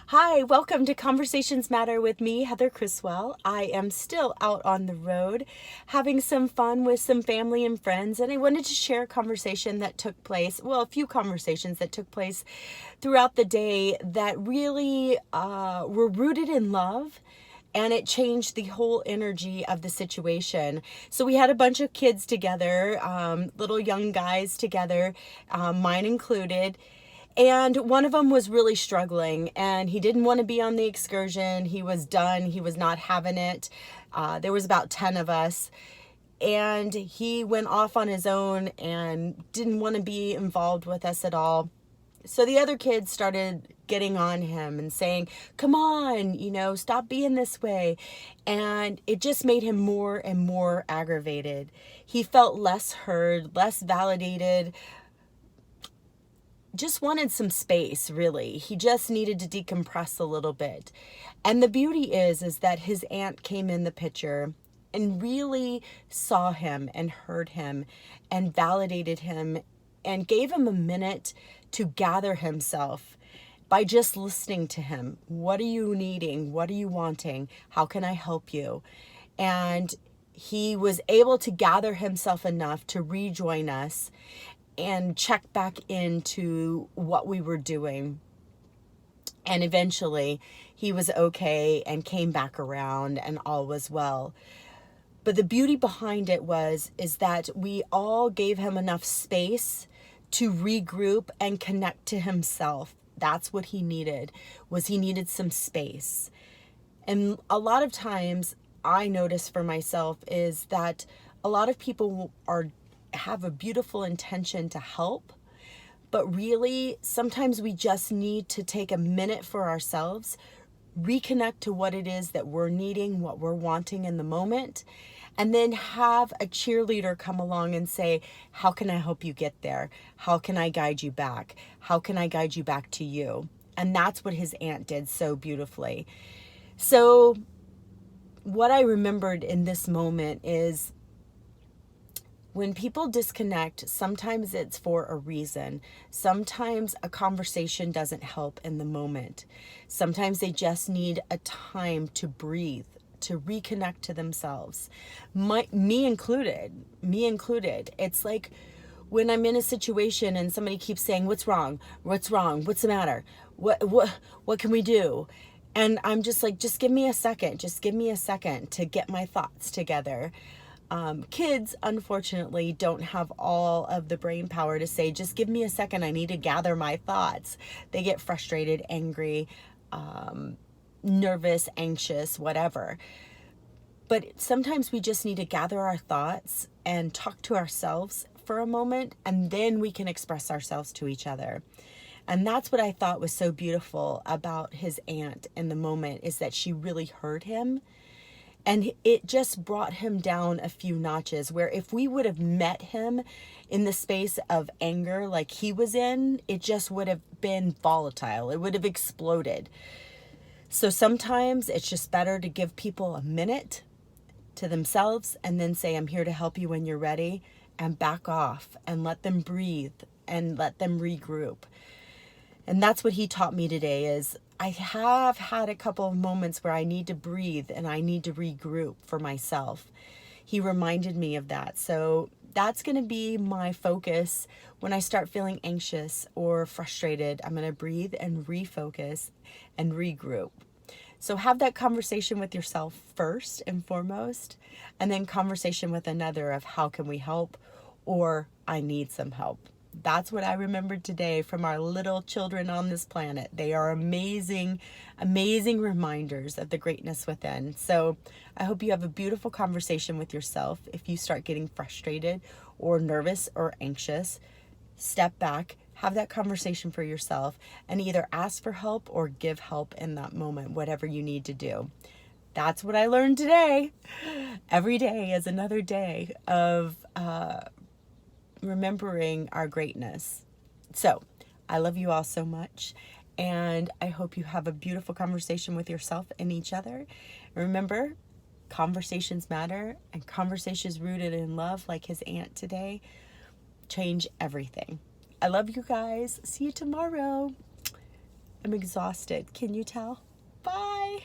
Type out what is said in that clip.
Hi, welcome to Conversations Matter with me, Heather Criswell. I am still out on the road having some fun with some family and friends, and I wanted to share a conversation that took place, a few conversations that took place throughout the day that really were rooted in love. And it changed the whole energy of the situation. So we had a bunch of kids together, little young guys together, mine included. And one of them was really struggling and he didn't want to be on the excursion. He was done. He was not having it. There was about 10 of us. And he went off on his own and didn't want to be involved with us at all. So the other kids started getting on him and saying, come on, stop being this way. And it just made him more and more aggravated. He felt less heard, less validated, just wanted some space, really. He just needed to decompress a little bit. And the beauty is that his aunt came in the picture and really saw him and heard him and validated him and gave him a minute to gather himself by just listening to him. What are you needing? What are you wanting? How can I help you? And he was able to gather himself enough to rejoin us and check back into what we were doing. And eventually he was okay and came back around and all was well. But the beauty behind it is that we all gave him enough space to regroup and connect to himself. That's what he needed, he needed some space. And a lot of times I notice for myself is that a lot of people have a beautiful intention to help, but really sometimes we just need to take a minute for ourselves, reconnect to what it is that we're needing, what we're wanting in the moment, and then have a cheerleader come along and say, how can I help you get there? How can I guide you back? How can I guide you back to you? And that's what his aunt did so beautifully. So what I remembered in this moment is when people disconnect, sometimes it's for a reason. Sometimes a conversation doesn't help in the moment. Sometimes they just need a time to breathe, to reconnect to themselves. Me included. It's like when I'm in a situation and somebody keeps saying, what's wrong? What's wrong? What's the matter? What can we do? And I'm just like, just give me a second. Just give me a second to get my thoughts together. Kids, unfortunately, don't have all of the brain power to say, just give me a second, I need to gather my thoughts. They get frustrated, angry, nervous, anxious, whatever. But sometimes we just need to gather our thoughts and talk to ourselves for a moment, and then we can express ourselves to each other. And that's what I thought was so beautiful about his aunt in the moment, is that she really heard him. And it just brought him down a few notches, where if we would have met him in the space of anger like he was in, it just would have been volatile. It would have exploded. So sometimes it's just better to give people a minute to themselves and then say, I'm here to help you when you're ready, and back off and let them breathe and let them regroup. And that's what he taught me today is I have had a couple of moments where I need to breathe and I need to regroup for myself. He reminded me of that. So that's going to be my focus when I start feeling anxious or frustrated. I'm going to breathe and refocus and regroup. So have that conversation with yourself first and foremost, and then conversation with another of how can we help, or I need some help. That's what I remembered today from our little children on this planet. They are amazing, amazing reminders of the greatness within. So I hope you have a beautiful conversation with yourself. If you start getting frustrated or nervous or anxious, step back, have that conversation for yourself, and either ask for help or give help in that moment, whatever you need to do. That's what I learned today. Every day is another day of remembering our greatness. So I love you all so much, and I hope you have a beautiful conversation with yourself and each other. Remember, conversations matter, and conversations rooted in love, like his aunt today, change everything. I love you guys. See you tomorrow. I'm exhausted. Can you tell? Bye.